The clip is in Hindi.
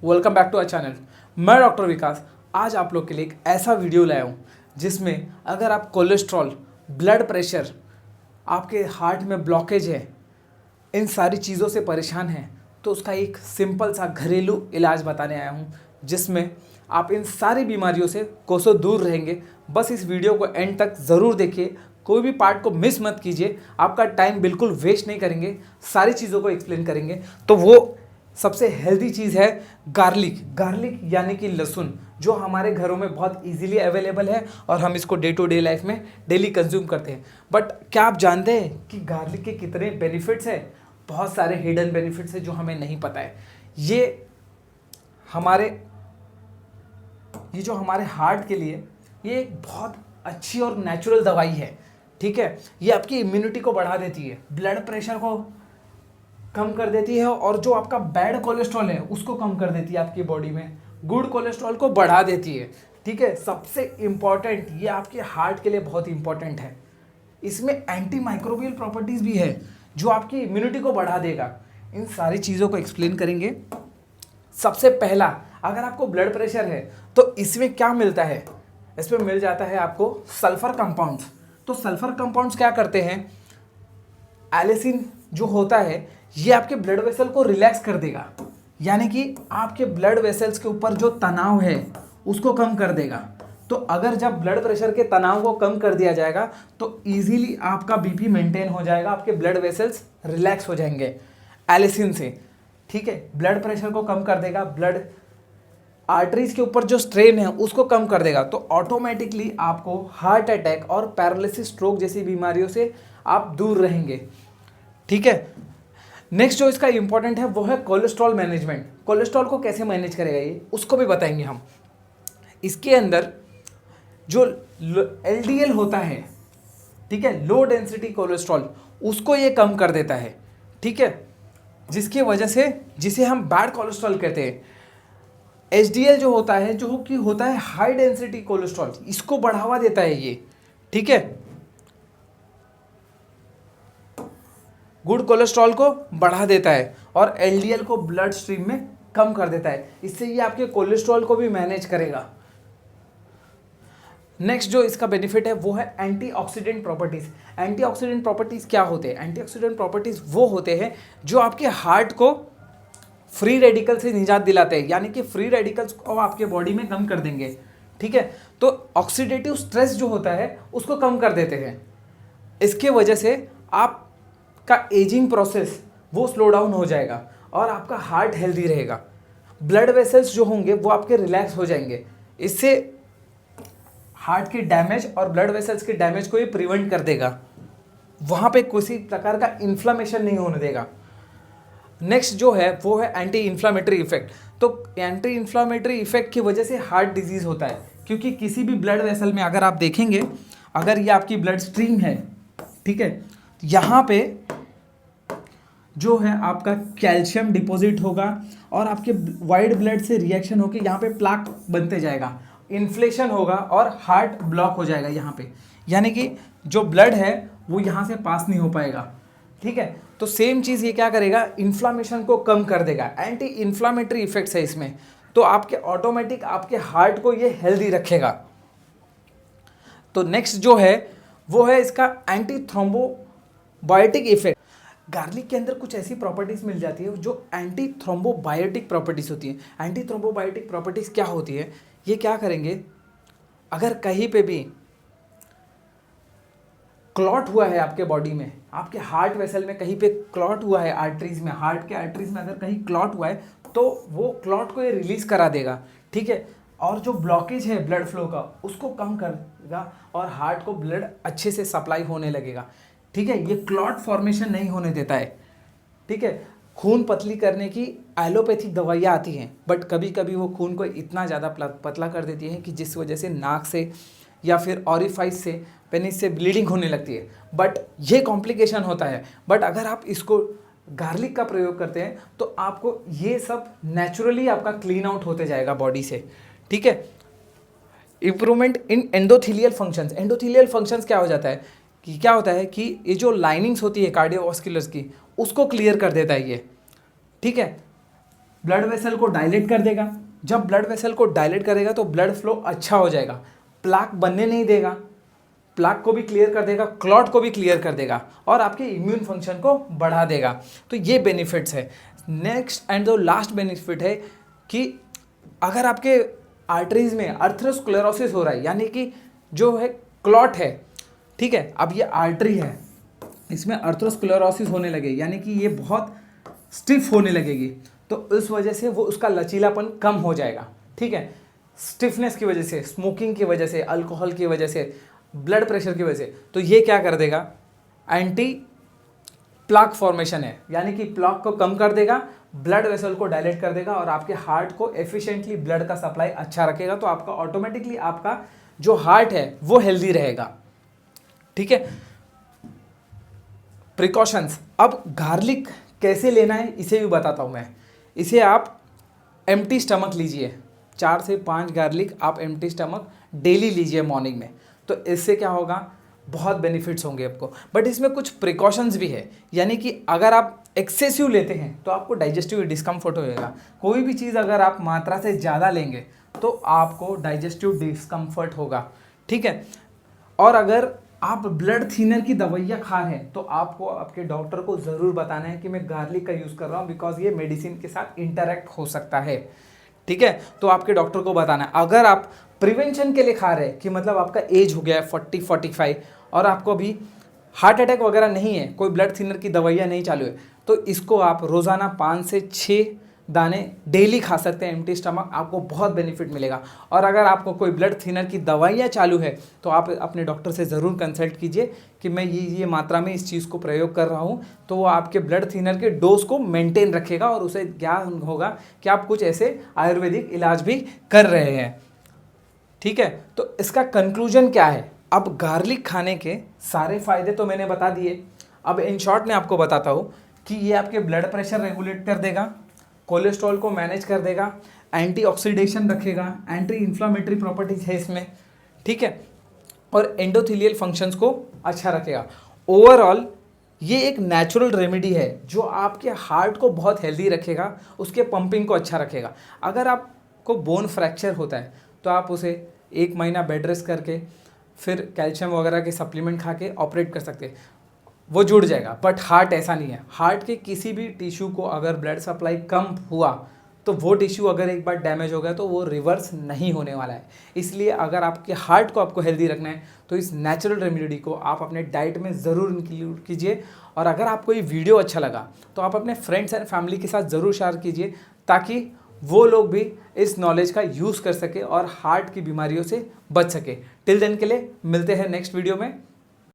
Welcome back to our channel. मैं डॉक्टर विकास आज आप लोग के लिए एक ऐसा वीडियो लाया हूँ जिसमें अगर आप कोलेस्ट्रॉल, ब्लड प्रेशर, आपके हार्ट में ब्लॉकेज है, इन सारी चीज़ों से परेशान हैं तो उसका एक सिंपल सा घरेलू इलाज बताने आया हूँ जिसमें आप इन सारी बीमारियों से कोसों दूर रहेंगे। बस इस वीडियो को एंड तक ज़रूर देखिए, कोई भी पार्ट को मिस मत कीजिए, आपका टाइम बिल्कुल वेस्ट नहीं करेंगे, सारी चीज़ों को एक्सप्लेन करेंगे। तो वो सबसे हेल्दी चीज़ है गार्लिक यानी कि लहसुन, जो हमारे घरों में बहुत इजीली अवेलेबल है और हम इसको डे टू डे लाइफ में डेली कंज्यूम करते हैं। बट क्या आप जानते हैं कि गार्लिक के कितने बेनिफिट्स हैं? बहुत सारे हिडन बेनिफिट्स हैं जो हमें नहीं पता है। ये जो हमारे हार्ट के लिए ये एक बहुत अच्छी और नेचुरल दवाई है। ठीक है, ये आपकी इम्यूनिटी को बढ़ा देती है, ब्लड प्रेशर को कम कर देती है और जो आपका बैड कोलेस्ट्रॉल है उसको कम कर देती है, आपकी बॉडी में गुड कोलेस्ट्रॉल को बढ़ा देती है। ठीक है, सबसे इम्पॉर्टेंट ये आपके हार्ट के लिए बहुत इंपॉर्टेंट है, इसमें एंटी माइक्रोबियल प्रॉपर्टीज भी है जो आपकी इम्यूनिटी को बढ़ा देगा। इन सारी चीज़ों को एक्सप्लेन करेंगे। सबसे पहला, अगर आपको ब्लड प्रेशर है तो इसमें क्या मिलता है? इसमें मिल जाता है आपको सल्फर कंपाउंड्स। तो सल्फर कंपाउंड्स क्या करते हैं? एलिसिन जो होता है ये आपके ब्लड वेसल को रिलैक्स कर देगा, यानी कि आपके ब्लड वेसल्स के ऊपर जो तनाव है उसको कम कर देगा। तो अगर जब ब्लड प्रेशर के तनाव को कम कर दिया जाएगा तो इजीली आपका बीपी मेंटेन हो जाएगा, आपके ब्लड वेसल्स रिलैक्स हो जाएंगे एलिसिन से। ठीक है, ब्लड प्रेशर को कम कर देगा, ब्लड आर्टरीज के ऊपर जो स्ट्रेन है उसको कम कर देगा, तो ऑटोमेटिकली आपको हार्ट अटैक और पैरालिसिस, स्ट्रोक जैसी बीमारियों से आप दूर रहेंगे। ठीक है, नेक्स्ट जो इसका इंपॉर्टेंट है वो है कोलेस्ट्रॉल मैनेजमेंट। कोलेस्ट्रॉल को कैसे मैनेज करेगा ये उसको भी बताएंगे हम। इसके अंदर जो एलडीएल होता है, ठीक है, लो डेंसिटी कोलेस्ट्रॉल, उसको ये कम कर देता है। ठीक है, जिसकी वजह से जिसे हम बैड कोलेस्ट्रॉल कहते हैं। एचडीएल जो होता है, जो कि होता है हाई डेंसिटी कोलेस्ट्रॉल, इसको बढ़ावा देता है ये। ठीक है, गुड कोलेस्ट्रॉल को बढ़ा देता है और एलडीएल को ब्लड स्ट्रीम में कम कर देता है, इससे ये आपके कोलेस्ट्रॉल को भी मैनेज करेगा। नेक्स्ट जो इसका बेनिफिट है वो है एंटीऑक्सीडेंट प्रॉपर्टीज। एंटीऑक्सीडेंट प्रॉपर्टीज क्या होते हैं? एंटीऑक्सीडेंट प्रॉपर्टीज वो होते हैं जो आपके हार्ट को फ्री रेडिकल से निजात दिलाते हैं, यानी कि फ्री रेडिकल्स को आपके बॉडी में कम कर देंगे। ठीक है, तो ऑक्सीडेटिव स्ट्रेस जो होता है उसको कम कर देते हैं। इसके वजह से आपका एजिंग प्रोसेस वो स्लो डाउन हो जाएगा और आपका हार्ट हेल्दी रहेगा। ब्लड वेसल्स जो होंगे वो आपके रिलैक्स हो जाएंगे, इससे हार्ट के डैमेज और ब्लड वेसल्स के डैमेज को ये प्रिवेंट कर देगा, वहाँ पे किसी प्रकार का इन्फ्लामेशन नहीं होने देगा। नेक्स्ट जो है वो है एंटी इन्फ्लामेटरी इफेक्ट। तो एंटी इन्फ्लामेटरी इफेक्ट की वजह से हार्ट डिजीज होता है, क्योंकि किसी भी ब्लड वेसल में अगर आप देखेंगे, अगर ये आपकी ब्लड स्ट्रीम है, ठीक है, यहाँ पे जो है आपका कैल्शियम डिपॉजिट होगा और आपके वाइट ब्लड से रिएक्शन होकर यहाँ पे प्लाक बनते जाएगा, इन्फ्लेशन होगा और हार्ट ब्लॉक हो जाएगा यहाँ पे, यानी कि जो ब्लड है वो यहाँ से पास नहीं हो पाएगा। ठीक है, तो सेम चीज़ ये क्या करेगा? इन्फ्लामेशन को कम कर देगा। एंटी इन्फ्लामेटरी इफेक्ट्स है इसमें, तो आपके ऑटोमेटिक आपके हार्ट को ये हेल्दी रखेगा। तो नेक्स्ट जो है वो है इसका एंटी थ्रोम्बोबायोटिक इफेक्ट। गार्लिक के अंदर कुछ ऐसी प्रॉपर्टीज मिल जाती है जो एंटी थ्रोम्बोबायोटिक प्रॉपर्टीज होती है। एंटी थ्रोम्बोबायोटिक प्रॉपर्टीज क्या होती है? ये क्या करेंगे, अगर कहीं पे भी क्लॉट हुआ है आपके बॉडी में, आपके हार्ट वेसल में कहीं पे क्लॉट हुआ है, आर्टरीज में, हार्ट के आर्टरीज में अगर कहीं क्लॉट हुआ है तो वो क्लॉट को ये रिलीज करा देगा। ठीक है, और जो ब्लॉकेज है ब्लड फ्लो का उसको कम करेगा और हार्ट को ब्लड अच्छे से सप्लाई होने लगेगा। ठीक है, ये क्लॉट फॉर्मेशन नहीं होने देता है। ठीक है, खून पतली करने की एलोपैथिक दवाइयाँ आती हैं, बट कभी कभी वो खून को इतना ज़्यादा पतला कर देती है कि जिस वजह से नाक से या फिर ऑरिफाइस से, पेनिस से ब्लीडिंग होने लगती है, बट ये कॉम्प्लिकेशन होता है। बट अगर आप इसको गार्लिक का प्रयोग करते हैं तो आपको ये सब नेचुरली आपका क्लीन आउट होते जाएगा बॉडी से। ठीक है, improvement in endothelial functions. Endothelial functions क्या हो जाता है कि क्या होता है कि ये जो लाइनिंग्स होती है कार्डियोवास्कुलर्स की, उसको क्लियर कर देता है ये। ठीक है, ब्लड वेसल को डायलेट कर देगा। जब ब्लड वेसल को डायलेट करेगा तो ब्लड फ्लो अच्छा हो जाएगा, प्लाक बनने नहीं देगा, प्लाक को भी क्लियर कर देगा, क्लॉट को भी क्लियर कर देगा और आपके इम्यून फंक्शन को बढ़ा देगा। तो ये बेनिफिट्स है। Next and the last benefit है कि अगर आपके आर्टरीज में अर्थरोस्क्लेरोसिस हो रहा है, यानी कि जो है क्लॉट है, ठीक है, अब ये आर्टरी है, इसमें अर्थरोस्क्लेरोसिस होने लगे, यानी कि ये बहुत स्टिफ होने लगेगी, तो इस वजह से वो उसका लचीलापन कम हो जाएगा, ठीक है, स्टिफनेस की वजह से, स्मोकिंग की वजह से, अल्कोहल की वजह से, ब्लड प्रेशर की वजह से। तो ये क्या कर देगा, एंटी प्लाक फॉर्मेशन है, यानी कि प्लाक को कम कर देगा, ब्लड वेसल को डायलेट कर देगा और आपके हार्ट को एफिशिएंटली ब्लड का सप्लाई अच्छा रखेगा। तो आपका ऑटोमेटिकली आपका जो हार्ट है वो हेल्दी रहेगा, ठीक है। प्रिकॉशंस, अब गार्लिक कैसे लेना है इसे भी बताता हूं मैं। इसे आप एम्प्टी स्टमक लीजिए, 4 से 5 गार्लिक आप एम्प्टी स्टमक डेली लीजिए मॉर्निंग में। तो इससे क्या होगा, बहुत बेनिफिट्स होंगे आपको। बट इसमें कुछ प्रिकॉशंस भी है, यानी कि अगर आप एक्सेसिव लेते हैं तो आपको डाइजेस्टिव डिस्कम्फर्ट होएगा। कोई भी चीज़ अगर आप मात्रा से ज़्यादा लेंगे तो आपको डाइजेस्टिव डिस्कम्फर्ट होगा, ठीक है। और अगर आप ब्लड थिनर की दवाइयाँ खा रहे हैं तो आपको आपके डॉक्टर को ज़रूर बताना है कि मैं गार्लिक का यूज़ कर रहा हूँ, बिकॉज ये मेडिसिन के साथ इंटरेक्ट हो सकता है, ठीक है। तो आपके डॉक्टर को बताना है। अगर आप प्रिवेंशन के लिए खा रहे हैं कि मतलब आपका एज हो गया है 40-45 और आपको अभी हार्ट अटैक वगैरह नहीं है, कोई ब्लड थिनर की दवाइयाँ नहीं चालू है, तो इसको आप रोज़ाना 5 से 6 दाने डेली खा सकते हैं एम्प्टी स्टमक, आपको बहुत बेनिफिट मिलेगा। और अगर आपको कोई ब्लड थिनर की दवाइयाँ चालू है तो आप अपने डॉक्टर से ज़रूर कंसल्ट कीजिए कि मैं ये मात्रा में इस चीज़ को प्रयोग कर रहा हूँ, तो वो आपके ब्लड थिनर के डोज को मेंटेन रखेगा और उसे ज्ञान होगा कि आप कुछ ऐसे आयुर्वेदिक इलाज भी कर रहे हैं, ठीक है। तो इसका कंक्लूजन क्या है, अब गार्लिक खाने के सारे फायदे तो मैंने बता दिए। अब इन शॉर्ट में आपको बताता हूँ कि ये आपके ब्लड प्रेशर रेगुलेट कर देगा, कोलेस्ट्रॉल को मैनेज कर देगा, एंटीऑक्सीडेशन रखेगा, एंटी इन्फ्लामेटरी प्रॉपर्टीज है इसमें, ठीक है, और एंडोथेलियल फंक्शंस को अच्छा रखेगा। ओवरऑल ये एक नेचुरल रेमेडी है जो आपके हार्ट को बहुत हेल्दी रखेगा, उसके पंपिंग को अच्छा रखेगा। अगर आपको बोन फ्रैक्चर होता है तो आप उसे 1 महीना बेड रेस्ट करके फिर कैल्शियम वगैरह के सप्लीमेंट खा के ऑपरेट कर सकते हैं, वो जुड़ जाएगा। बट हार्ट ऐसा नहीं है। हार्ट के किसी भी टिश्यू को अगर ब्लड सप्लाई कम हुआ तो वो टिश्यू अगर एक बार डैमेज हो गया तो वो रिवर्स नहीं होने वाला है। इसलिए अगर आपके हार्ट को आपको हेल्दी रखना है तो इस नेचुरल रेमेडी को आप अपने डाइट में ज़रूर इंक्लूड कीजिए। और अगर आपको ये वीडियो अच्छा लगा तो आप अपने फ्रेंड्स एंड फैमिली के साथ ज़रूर शेयर कीजिए, ताकि वो लोग भी इस नॉलेज का यूज़ कर सके और हार्ट की बीमारियों से बच सके। टिल देन के लिए मिलते हैं नेक्स्ट वीडियो में।